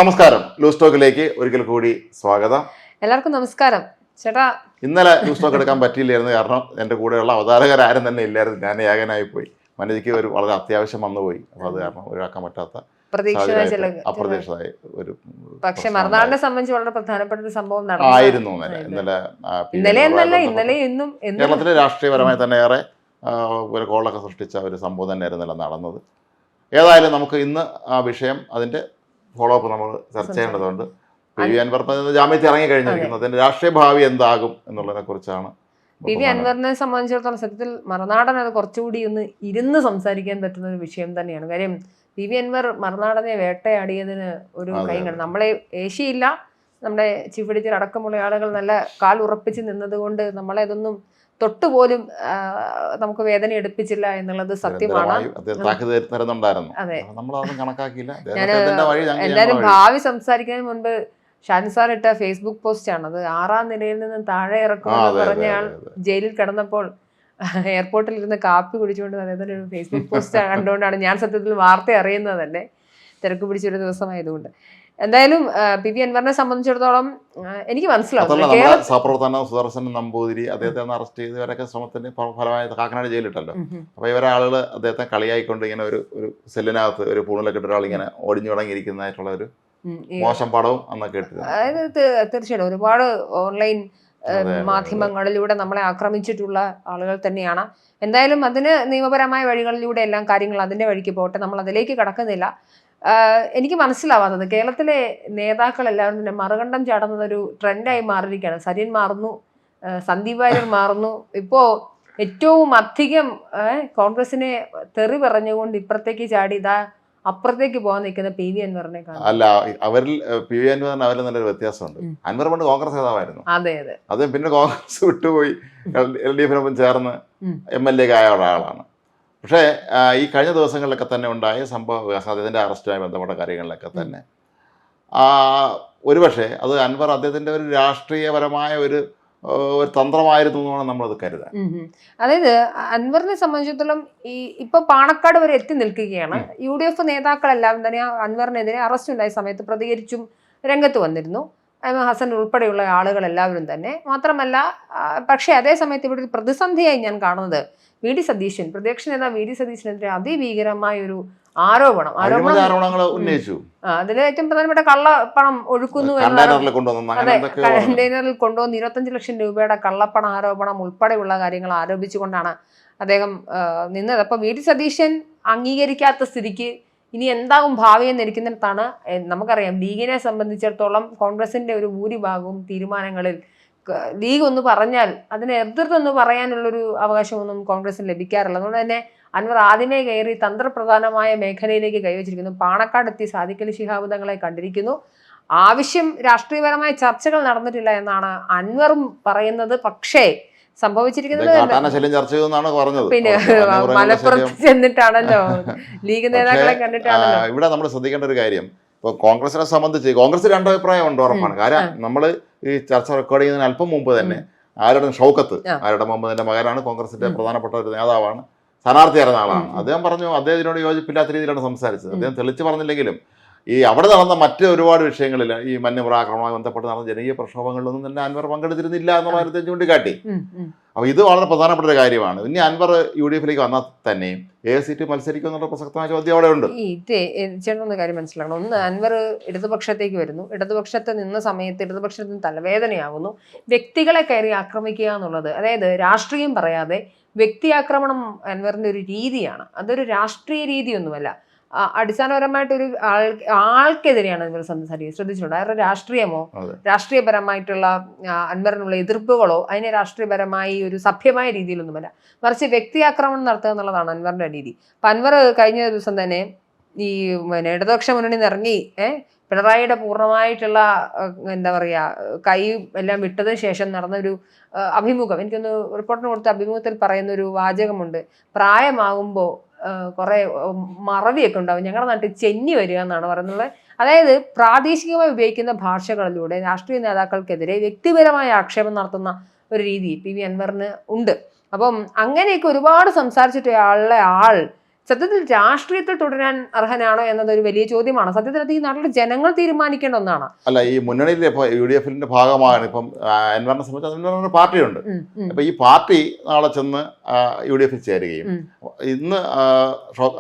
നമസ്കാരം. ലൂസ് ടോക്കിലേക്ക് ഒരിക്കൽ കൂടി സ്വാഗതം. എല്ലാവർക്കും നമസ്കാരം. ചേട്ടാ, ഇന്നലെ ലൂസ് ടോക്ക് എടുക്കാൻ പറ്റിയില്ലായിരുന്നു. കാരണം എൻ്റെ കൂടെയുള്ള അവതാരകരാരും തന്നെ ഇല്ലായിരുന്നു. ഞാൻ ഏകനായി പോയി. മനജിക്ക് ഒരു വളരെ അത്യാവശ്യം വന്നുപോയി. അപ്പോൾ അത് കാരണം ഒഴിവാക്കാൻ പറ്റാത്ത അപ്രതീക്ഷിതമായ ഒരു പക്ഷെ മറുനാടിനെ സംബന്ധിച്ച് വളരെ പ്രധാനപ്പെട്ട ഒരു സംഭവം ആയിരുന്നു ഇന്നലെ. കേരളത്തിലെ രാഷ്ട്രീയപരമായി തന്നെ ഏറെ ഒരു കോളൊക്കെ സൃഷ്ടിച്ച ഒരു സംഭവം തന്നെയായിരുന്നല്ലോ നടന്നത്. ഏതായാലും നമുക്ക് ഇന്ന് ആ വിഷയം അതിൻ്റെ ഫോളോ അപ്പ് നമ്മൾ ചർച്ച ചെയ്യേണ്ടതുണ്ട്. പി.വി. അൻവർ ജാമ്യത്തിൽ ഇറങ്ങി കഴിഞ്ഞിരിക്കുന്നത് അതിന്റെ രാഷ്ട്രീയ ഭാവി എന്താകും എന്നുള്ളതിനെ കുറിച്ചാണ്. പി.വി. അൻവറിനെ സംബന്ധിച്ചിടത്തോളം സത്യത്തിൽ മറുനാടൻ അത് കുറച്ചുകൂടി ഒന്ന് ഇരുന്ന് സംസാരിക്കാൻ പറ്റുന്ന ഒരു വിഷയം തന്നെയാണ്. കാര്യം പി.വി. അൻവർ മറുനാടനെ വേട്ടയാടിയതിന് ഒരു കൈകൾ നമ്മളെ ഏഷ്യയില്ല, നമ്മുടെ ചീഫ് എഡിറ്റർ അടക്കമുള്ള ആളുകൾ നല്ല കാൽ ഉറപ്പിച്ച് നിന്നത് കൊണ്ട് നമ്മളെ ഇതൊന്നും തൊട്ടുപോലും നമുക്ക് വേദന എടുപ്പിച്ചില്ല എന്നുള്ളത് സത്യമാണ്. അതെ, ഞാൻ എല്ലാവരും ഭാവി സംസാരിക്കുന്നതിന് മുൻപ് ഷാൻസാർ ഇട്ട ഫേസ്ബുക്ക് പോസ്റ്റാണ് അത്. 6ാം നിലയിൽ നിന്ന് താഴെ ഇറക്കുമെന്ന് പറഞ്ഞ ആൾ ജയിലിൽ കിടന്നപ്പോൾ എയർപോർട്ടിൽ ഇരുന്ന് കാപ്പി കുടിച്ചുകൊണ്ട് അദ്ദേഹത്തിന്റെ ഒരു ഫേസ്ബുക്ക് പോസ്റ്റ് കണ്ടുകൊണ്ടാണ് ഞാൻ സത്യത്തിൽ വാർത്ത അറിയുന്നത് തന്നെ, തിരക്ക് പിടിച്ചൊരു ദിവസമായതുകൊണ്ട്. എന്തായാലും പി.വി. അൻവറിനെ സംബന്ധിച്ചിടത്തോളം എനിക്ക് മനസ്സിലാവും സഹപ്രവർത്തന സുദർശൻ നമ്പൂതിരി അദ്ദേഹത്തെ അറസ്റ്റ് ചെയ്തവരൊക്കെ ശ്രമത്തിന് ഫലമായി കാക്കനാട് ജയിലിട്ടല്ലോ. അപ്പൊ ഇവരെ ആളുകൾ അദ്ദേഹത്തെ കളിയായിക്കൊണ്ട് ഇങ്ങനെ ഒരു സെല്ലിനകത്ത് ഒരു പൂണിലൊക്കെ ഒരാൾ ഇങ്ങനെ ഓടിഞ്ഞു തുടങ്ങിയിരിക്കുന്നതായിട്ടുള്ള ഒരു മോശം പടവും അന്ന് കേട്ടിരുന്നു. അതായത് തീർച്ചയായിട്ടും ഒരുപാട് ഓൺലൈൻ മാധ്യമങ്ങളിലൂടെ നമ്മളെ ആക്രമിച്ചിട്ടുള്ള ആളുകൾ തന്നെയാണ്. എന്തായാലും അതിന് നിയമപരമായ വഴികളിലൂടെ എല്ലാം കാര്യങ്ങൾ അതിന്റെ വഴിക്ക് പോട്ടെ, നമ്മൾ അതിലേക്ക് കടക്കുന്നില്ല. എനിക്ക് മനസ്സിലാവാത്തത് കേരളത്തിലെ നേതാക്കൾ എല്ലാവരും തന്നെ മറുകണ്ഠം ചാടുന്നത് ഒരു ട്രെൻഡായി മാറിയിരിക്കുകയാണ്. സരിൻ മാറുന്നു, സന്ദീപ് വാര്യർ മാറുന്നു. ഇപ്പോ ഏറ്റവും അധികം കോൺഗ്രസിനെ തെറി പറഞ്ഞുകൊണ്ട് ഇപ്പുറത്തേക്ക് ചാടി ഇതാ അപ്പുറത്തേക്ക് പോകാൻ നിൽക്കുന്ന പി.വി. അൻവറിനെ കാണാം. അല്ല, അവരിൽ പി.വി. അൻവറിന് അവരിൽ നല്ലൊരു വ്യത്യാസമുണ്ട്. അൻവർ പണ്ട് കോൺഗ്രസ് നേതാവായിരുന്നു. അതെ, അത് പിന്നെ കോൺഗ്രസ് വിട്ടുപോയി LDF-നൊപ്പം ചേർന്ന് MLA ആയ ഒരാളാണ്. പക്ഷേ ഈ കഴിഞ്ഞ ദിവസങ്ങളിലൊക്കെ തന്നെ ഉണ്ടായ സംഭവ അദ്ദേഹത്തിൻ്റെ അറസ്റ്റുമായി ബന്ധപ്പെട്ട കാര്യങ്ങളിലൊക്കെ തന്നെ ഒരുപക്ഷെ അത് അൻവർ അദ്ദേഹത്തിൻ്റെ ഒരു രാഷ്ട്രീയപരമായ ഒരു തന്ത്രമായിരുന്നു എന്നാണ് നമ്മളത് കരുതാൻ. അതായത് അൻവറിനെ സംബന്ധിച്ചിടത്തോളം ഇപ്പൊ പാണക്കാട് വരെ എത്തി നിൽക്കുകയാണ്. UDF നേതാക്കളെല്ലാം തന്നെ അൻവറിനെതിരെ അറസ്റ്റ് ഉണ്ടായ സമയത്ത് പ്രതികരിച്ചും രംഗത്ത് വന്നിരുന്നു. ഹസൻ ഉൾപ്പെടെയുള്ള ആളുകൾ എല്ലാവരും തന്നെ. മാത്രമല്ല, പക്ഷേ അതേ സമയത്ത് ഇവിടെ ഒരു പ്രതിസന്ധിയായി ഞാൻ കാണുന്നത് വി.ഡി. സതീശൻ, പ്രതിപക്ഷ നേതാവ് വി.ഡി. സതീശനെതിരെ അതിഭീകരമായ ഒരു ആരോപണങ്ങൾ ഉന്നയിച്ചു. അതിൽ ഏറ്റവും പ്രധാനപ്പെട്ട കള്ളപ്പണം ഒഴുക്കുന്നു കണ്ടെയ്നറിൽ കൊണ്ടുവന്ന് 25 ലക്ഷം രൂപയുടെ കള്ളപ്പണ ആരോപണം ഉൾപ്പെടെയുള്ള കാര്യങ്ങൾ ആരോപിച്ചുകൊണ്ടാണ് അദ്ദേഹം നിന്നത്. അപ്പൊ വി.ഡി. സതീശൻ അംഗീകരിക്കാത്ത സ്ഥിതിക്ക് ഇനി എന്താകും ഭാവി എന്നിരിക്കുന്നിടത്താണ് നമുക്കറിയാം ലീഗിനെ സംബന്ധിച്ചിടത്തോളം കോൺഗ്രസിന്റെ ഒരു ഭൂരിഭാഗവും തീരുമാനങ്ങളിൽ ലീഗ് ഒന്ന് പറഞ്ഞാൽ അതിനെ എതിർത്തൊന്ന് പറയാനുള്ളൊരു അവകാശമൊന്നും കോൺഗ്രസിന് ലഭിക്കാറില്ല. അതുകൊണ്ട് തന്നെ അൻവർ ആദ്യമേ കയറി തന്ത്രപ്രധാനമായ മേഖലയിലേക്ക് കൈവച്ചിരിക്കുന്നു. പാണക്കാടെത്തി സാദിഖ് അലി ശിഹാബ് തങ്ങളെ കണ്ടിരിക്കുന്നു. ആവശ്യം രാഷ്ട്രീയപരമായ ചർച്ചകൾ നടന്നിട്ടില്ല എന്നാണ് അൻവറും പറയുന്നത്. പക്ഷേ സംഭവിച്ചിരിക്കുന്നത് പിന്നെ മലപ്പുറത്ത് ചെന്നിട്ടാണല്ലോ, ലീഗ് നേതാക്കളെ കണ്ടിട്ടാണല്ലോ. ഇവിടെ നമ്മൾ ശ്രദ്ധിക്കേണ്ട ഒരു കാര്യം, ഇപ്പോൾ കോൺഗ്രസിനെ സംബന്ധിച്ച് കോൺഗ്രസ് രണ്ട് അഭിപ്രായം ഉണ്ട്, ഉറപ്പാണ്. കാരണം നമ്മൾ ഈ ചർച്ച റെക്കോർഡ് ചെയ്യുന്നതിന് അല്പം മുമ്പ് തന്നെ ഷൗക്കത്ത് മുഹമ്മദിന്റെ മകനാണ്, കോൺഗ്രസിന്റെ പ്രധാനപ്പെട്ട ഒരു നേതാവാണ്, സ്ഥാനാർത്ഥിയായിരുന്ന ആളാണ്. അദ്ദേഹം പറഞ്ഞു അദ്ദേഹം ഇതിനോട് യോജിപ്പില്ലാത്ത രീതിയിലാണ് സംസാരിച്ചത്. അദ്ദേഹം തെളിച്ച് പറഞ്ഞില്ലെങ്കിലും ഈ അവിടെ നടന്ന മറ്റ് ഒരുപാട് വിഷയങ്ങളിൽ ഈ മഞ്ഞപ്പുറ ആക്രമണവുമായി ബന്ധപ്പെട്ട് നടന്ന ജനകീയ പ്രക്ഷോഭങ്ങളിലൊന്നും തന്നെ അൻവർ പങ്കെടുത്തിരുന്നില്ല എന്ന കാര്യത്തെ ചൂണ്ടിക്കാട്ടി. അപ്പോൾ ഇത് വളരെ പ്രധാനപ്പെട്ട ഒരു കാര്യമാണ്. ഇനി അൻവർ UDF-ലേക്ക് വന്നാൽ തന്നെയും ഏത് സീറ്റ് മത്സരിക്കും എന്നുള്ള പ്രസക്തമായ ചോദ്യം അവിടെ ഉണ്ട്. ചേട്ടനൊന്ന് കാര്യം മനസ്സിലാക്കണം. ഒന്ന്, അൻവർ ഇടതുപക്ഷത്തേക്ക് വരുന്നു. ഇടതുപക്ഷത്ത് നിന്ന സമയത്ത് ഇടതുപക്ഷത്തിന് തലവേദനയാകുന്നു. വ്യക്തികളെ കയറി ആക്രമിക്കുക എന്നുള്ളത്, അതായത് രാഷ്ട്രീയം പറയാതെ വ്യക്തി ആക്രമണം അൻവറിന്റെ ഒരു രീതിയാണ്. അതൊരു രാഷ്ട്രീയ രീതിയൊന്നുമല്ല. അടിസ്ഥാനപരമായിട്ടൊരു ആൾക്കെതിരെയാണ് അൻവർ സംസാരിക്കുന്നത്. ശ്രദ്ധിച്ചിട്ടുണ്ട്. അവരുടെ രാഷ്ട്രീയമോ രാഷ്ട്രീയപരമായിട്ടുള്ള അൻവറിനുള്ള എതിർപ്പുകളോ അതിനെ രാഷ്ട്രീയപരമായി ഒരു സഭ്യമായ രീതിയിലൊന്നുമല്ല, മറിച്ച് വ്യക്തി ആക്രമണം നടത്തുക എന്നുള്ളതാണ് അൻവറിന്റെ രീതി. അപ്പൊ അൻവർ കഴിഞ്ഞ ദിവസം തന്നെ ഈ ഇടതുപക്ഷ മുന്നണി ഇറങ്ങി പിണറായിയുടെ പൂർണ്ണമായിട്ടുള്ള എന്താ പറയുക കൈ എല്ലാം വിട്ടതിന് ശേഷം നടന്നൊരു അഭിമുഖം, എനിക്കൊന്ന് റിപ്പോർട്ടിന് കൊടുത്ത അഭിമുഖത്തിൽ പറയുന്ന ഒരു വാചകമുണ്ട്. പ്രായമാകുമ്പോൾ കുറെ മറവിയൊക്കെ ഉണ്ടാവും, ഞങ്ങളുടെ നാട്ടിൽ ചെന്നി വരിക എന്നാണ് പറയുന്നത്. അതായത് പ്രാദേശികമായി ഉപയോഗിക്കുന്ന ഭാഷകളിലൂടെ രാഷ്ട്രീയ നേതാക്കൾക്കെതിരെ വ്യക്തിപരമായ ആക്ഷേപം നടത്തുന്ന ഒരു രീതി പി.വി. അൻവറിന് ഉണ്ട്. അപ്പം അങ്ങനെയൊക്കെ ഒരുപാട് സംസാരിച്ചിട്ട് ആൾ സത്യത്തിൽ രാഷ്ട്രീയത്തിൽ തുടരാൻ അർഹനാണോ എന്നതൊരു വലിയ ചോദ്യമാണ്. സത്യത്തിൽ അത് ഈ നാട്ടിലെ ജനങ്ങൾ തീരുമാനിക്കേണ്ട ഒന്നാണ്. അല്ല, ഈ മുന്നണിയിലെ ഇപ്പോൾ UDF-ന്റെ ഭാഗമാണ് ഇപ്പം അൻവറിനെ സംബന്ധിച്ച് അൻവറിന് പാർട്ടിയുണ്ട്. അപ്പൊ ഈ പാർട്ടി നാളെ ചെന്ന് UDF-ൽ ചേരുകയും ഇന്ന്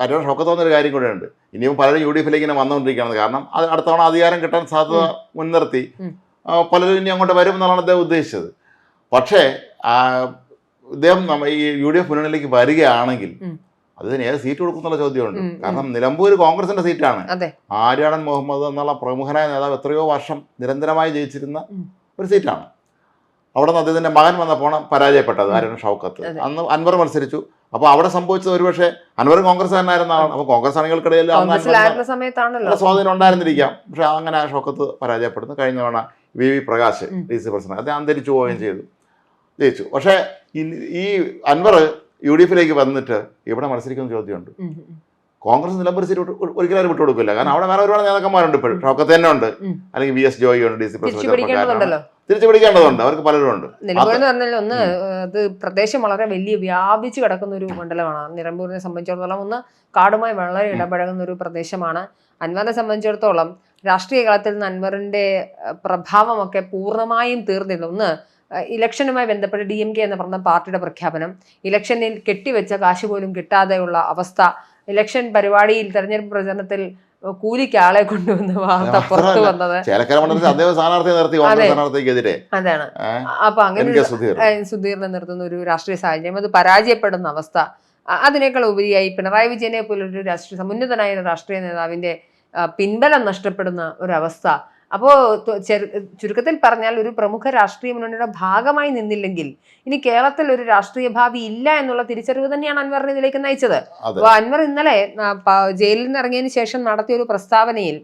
അരവണ ഷൗക്കത്ത് വന്നൊരു കാര്യം കൂടെ ഉണ്ട്. ഇനിയും പലരും UDF-ലേക്ക് ഇങ്ങനെ വന്നുകൊണ്ടിരിക്കുകയാണ്. കാരണം അത് അടുത്ത തവണ അധികാരം കിട്ടാൻ സാധ്യത മുൻനിർത്തി പലരും ഇനി അങ്ങോട്ട് വരും എന്നുള്ളതാണ് അദ്ദേഹം ഉദ്ദേശിച്ചത്. പക്ഷേ ഇദ്ദേഹം ഈ UDF മുന്നണിയിലേക്ക് വരികയാണെങ്കിൽ അതിന് ഏത് സീറ്റ് കൊടുക്കുന്നുള്ള ചോദ്യമുണ്ട്. കാരണം നിലമ്പൂർ കോൺഗ്രസിന്റെ സീറ്റാണ്. ആര്യാടൻ മുഹമ്മദ് എന്നുള്ള പ്രമുഖനായ നേതാവ് എത്രയോ വർഷം നിരന്തരമായി ജയിച്ചിരുന്ന ഒരു സീറ്റാണ്. അവിടെ നിന്ന് അദ്ദേഹത്തിന്റെ മകൻ വന്നപ്പോൾ പരാജയപ്പെട്ടത് ആര്യാടൻ ഷൗക്കത്ത്. അന്ന് അൻവർ മത്സരിച്ചു. അപ്പോൾ അവിടെ സംഭവിച്ചത് ഒരുപക്ഷെ അൻവർ കോൺഗ്രസ് തന്നെയായിരുന്നാണ്. അപ്പോൾ കോൺഗ്രസ് അണികൾക്കിടയിൽ സ്വാധീനം ഉണ്ടായിരുന്നിരിക്കാം. പക്ഷെ അങ്ങനെ ആ ഷൗക്കത്ത് പരാജയപ്പെടുന്നു. കഴിഞ്ഞ തവണ VV പ്രകാശ് DC പ്രസിഡന്റ് അദ്ദേഹം അന്തരിച്ചു പോവുകയും ജയിച്ചു. പക്ഷേ ഈ അൻവർ UDF-ലേക്ക് വന്നിട്ട് ഇവിടെ മത്സരിക്കുന്ന ചോദ്യമുണ്ട്. കോൺഗ്രസ് നിലമ്പൂർ സീറ്റ് ഒരിക്കലും വിട്ടുകൊടുക്കില്ല. കാരണം അവിടെ വേറെ ഒരുപാട് നേതാക്കന്മാരുണ്ട്. ഇപ്പോഴും ഷൗക്കത്ത് തന്നെ ഉണ്ട്, അല്ലെങ്കിൽ VS ജോയി ഉണ്ട്, DC പ്രസിഡന്റ് തിരിച്ചു പിടിക്കേണ്ടതുണ്ട്. അവർക്ക് പലരും ഉണ്ട്. നിലമ്പൂർ എന്ന് പറഞ്ഞാൽ ഒന്ന് അത് പ്രദേശം വളരെ വലിയ വ്യാപിച്ചു കിടക്കുന്ന ഒരു മണ്ഡലമാണ്. നിലമ്പൂരിനെ സംബന്ധിച്ചിടത്തോളം ഒന്ന് കാടുമായി വളരെ ഇടപഴകുന്ന ഒരു പ്രദേശമാണ്. അൻവറിനെ സംബന്ധിച്ചിടത്തോളം രാഷ്ട്രീയ കളത്തിൽ നിന്ന് അൻവറിന്റെ പ്രഭാവമൊക്കെ പൂർണ്ണമായും തീർന്നില്ല. ഒന്ന് ഇലക്ഷനുമായി ബന്ധപ്പെട്ട് DMK എന്ന് പറഞ്ഞ പാർട്ടിയുടെ പ്രഖ്യാപനം, ഇലക്ഷനിൽ കെട്ടിവെച്ച കാശ് പോലും കിട്ടാതെയുള്ള അവസ്ഥ, ഇലക്ഷൻ പരിപാടിയിൽ തെരഞ്ഞെടുപ്പ് പ്രചരണത്തിൽ കൂലിക്ക് ആളെ കൊണ്ടുവന്ന വാർത്ത പുറത്തു വന്നത്. അതാണ്. അപ്പൊ അങ്ങനെ സുധീറിനെ നിർത്തുന്ന ഒരു രാഷ്ട്രീയ സാഹചര്യം, അത് പരാജയപ്പെടുന്ന അവസ്ഥ, അതിനേക്കാൾ ഉപരിയായി പിണറായി വിജയനെ പോലൊരു സമുന്നതനായ രാഷ്ട്രീയ നേതാവിന്റെ പിൻബലം നഷ്ടപ്പെടുന്ന ഒരവസ്ഥ. അപ്പോൾ ചുരുക്കത്തിൽ പറഞ്ഞാൽ ഒരു പ്രമുഖ രാഷ്ട്രീയ മുന്നണിയുടെ ഭാഗമായി നിന്നില്ലെങ്കിൽ ഇനി കേരളത്തിൽ ഒരു രാഷ്ട്രീയ ഭാവി ഇല്ല എന്നുള്ള തിരിച്ചറിവ് തന്നെയാണ് അൻവറിനെ ഇതിലേക്ക് നയിച്ചത്. അപ്പോൾ അൻവർ ഇന്നലെ ജയിലിൽ നിന്ന് ഇറങ്ങിയതിന് ശേഷം നടത്തിയ ഒരു പ്രസ്താവനയിൽ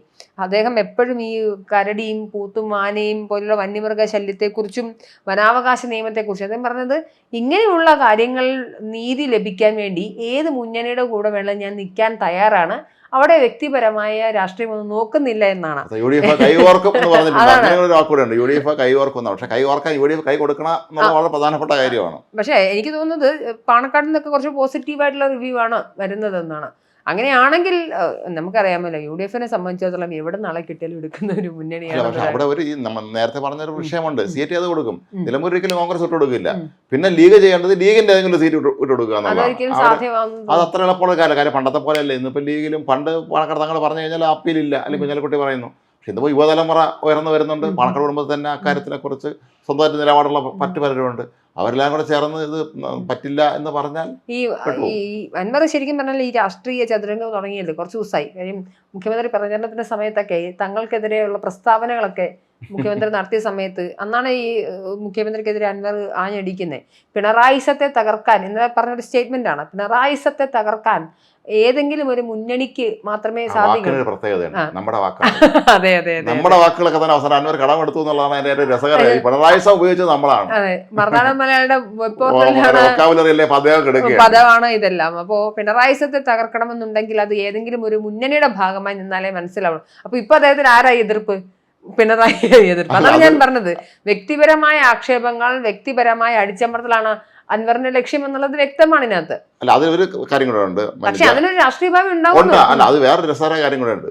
അദ്ദേഹം എപ്പോഴും ഈ കരടിയും പൂത്തും ആനയും പോലുള്ള വന്യമൃഗ ശല്യത്തെക്കുറിച്ചും വനാവകാശ നിയമത്തെക്കുറിച്ചും അദ്ദേഹം പറഞ്ഞത് ഇങ്ങനെയുള്ള കാര്യങ്ങൾ നീതി ലഭിക്കാൻ വേണ്ടി ഏത് മുന്നണിയുടെ കൂടെ വേണം ഞാൻ നിൽക്കാൻ തയ്യാറാണ്, അവിടെ വ്യക്തിപരമായ രാഷ്ട്രീയം ഒന്നും നോക്കുന്നില്ല എന്നാണ്. UDF കൈകോർക്കും എന്ന് പറഞ്ഞിട്ടുണ്ട്. UDF കൈകോർക്കുന്ന, പക്ഷെ കൈകോർക്കാൻ UDF കൈ കൊടുക്കണം എന്നുള്ളത് വളരെ പ്രധാനപ്പെട്ട കാര്യമാണ്. പക്ഷെ എനിക്ക് തോന്നുന്നത് പാണക്കാട് നിന്നൊക്കെ കുറച്ച് പോസിറ്റീവായിട്ടുള്ള റിവ്യൂ ആണ് വരുന്നതെന്നാണ്. അങ്ങനെയാണെങ്കിൽ നമുക്കറിയാമല്ലോ UDF-നെ സംബന്ധിച്ചിടത്തോളം എവിടെ നാളെ കിട്ടിയാലും എടുക്കുന്ന ഒരു മുന്നണിയാണ്. പക്ഷെ അവിടെ ഒരു നേരത്തെ പറഞ്ഞൊരു വിഷയമുണ്ട്. സീറ്റ് അത് കൊടുക്കും. നിലമ്പൂർ ഒരിക്കലും കോൺഗ്രസ് വിട്ടു കൊടുക്കില്ല. പിന്നെ ലീഗ് ചെയ്യേണ്ടത് ലീഗിന്റെ ഏതെങ്കിലും സീറ്റ് വിട്ടു കൊടുക്കുക എന്നുള്ളതാണ്. അത് അത്ര എളുപ്പമുള്ള കാര്യം. പണ്ടത്തെ പോലെ അല്ലേ. ഇന്നിപ്പോ ലീഗിലും പണ്ട് പാണക്കാട് തങ്ങൾ പറഞ്ഞു കഴിഞ്ഞാൽ അപ്പീലില്ല, അല്ലെങ്കിൽ കുഞ്ഞാലിക്കുട്ടി പറയുന്നു. പക്ഷെ ഇന്നിപ്പോൾ യുവതലമുറ ഉയർന്നു വരുന്നുണ്ട്. പാണക്കാട് കുടുംബത്തിൽ തന്നെ അക്കാര്യത്തിനെ കുറിച്ച് സ്വന്തമായിട്ട് നിലപാടുള്ള മറ്റു പലരുമുണ്ട്. അവരെല്ലാം കൂടെ ചേർന്ന് ഇത് പറ്റില്ല എന്ന് പറഞ്ഞാൽ ഈ അൻവർ ശരിക്കും പറഞ്ഞാൽ ഈ രാഷ്ട്രീയ ചതുരംഗം തുടങ്ങിയല്ലോ കുറച്ച് ദിവസമായി. കാര്യം മുഖ്യമന്ത്രി പ്രചരണത്തിന്റെ സമയത്തൊക്കെ തങ്ങൾക്കെതിരെയുള്ള പ്രസ്താവനകളൊക്കെ മുഖ്യമന്ത്രി നടത്തിയ സമയത്ത് അന്നാണ് ഈ മുഖ്യമന്ത്രിക്കെതിരെ അൻവർ ആഞ്ഞടിക്കുന്നത്. പിണറായിസത്തെ തകർക്കാൻ ഇന്നലെ പറഞ്ഞൊരു സ്റ്റേറ്റ്മെന്റ് ആണ്. പിണറായിസത്തെ തകർക്കാൻ ഏതെങ്കിലും ഒരു മുന്നണിക്ക് മാത്രമേ സാധിക്കൂ. നമ്മുടെ വാക്കുകളൊക്കെ തന്നെ അവസാനം അൻവർ കടമെടുത്തു എന്നുള്ളതാണ് അതിന്റെ രസകരമായി. പിണറായി ഉപയോഗിച്ചത് നമ്മളാണ്. അതെ, മറുനാടൻ മലയാളിയുടെ പദമാണ് ഇതെല്ലാം. അപ്പോ പിണറായിസത്തെ തകർക്കണമെന്നുണ്ടെങ്കിൽ അത് ഏതെങ്കിലും ഒരു മുന്നണിയുടെ ഭാഗമായി നിന്നാലേ മനസ്സിലാവും. അപ്പൊ ഇപ്പൊ അദ്ദേഹത്തിന് ആരായി എതിർപ്പ്? പിണറായി എതിർപ്പ്. അതാണ് ഞാൻ പറഞ്ഞത്. വ്യക്തിപരമായ ആക്ഷേപങ്ങൾ, വ്യക്തിപരമായ അടിച്ചമർത്തലാണ് അൻവറിന്റെ ലക്ഷ്യം എന്നുള്ളത് വ്യക്തമാണ് ഇതിനകത്ത്. അല്ല, അതിലൊരു കാര്യം കൂടെ ഉണ്ട്. പക്ഷെ അതിനൊരു രാഷ്ട്രീയ ഭാവി ഉണ്ടാവും. അല്ല, അത് വേറൊരു രസകരമായ കാര്യം കൂടെ ഉണ്ട്.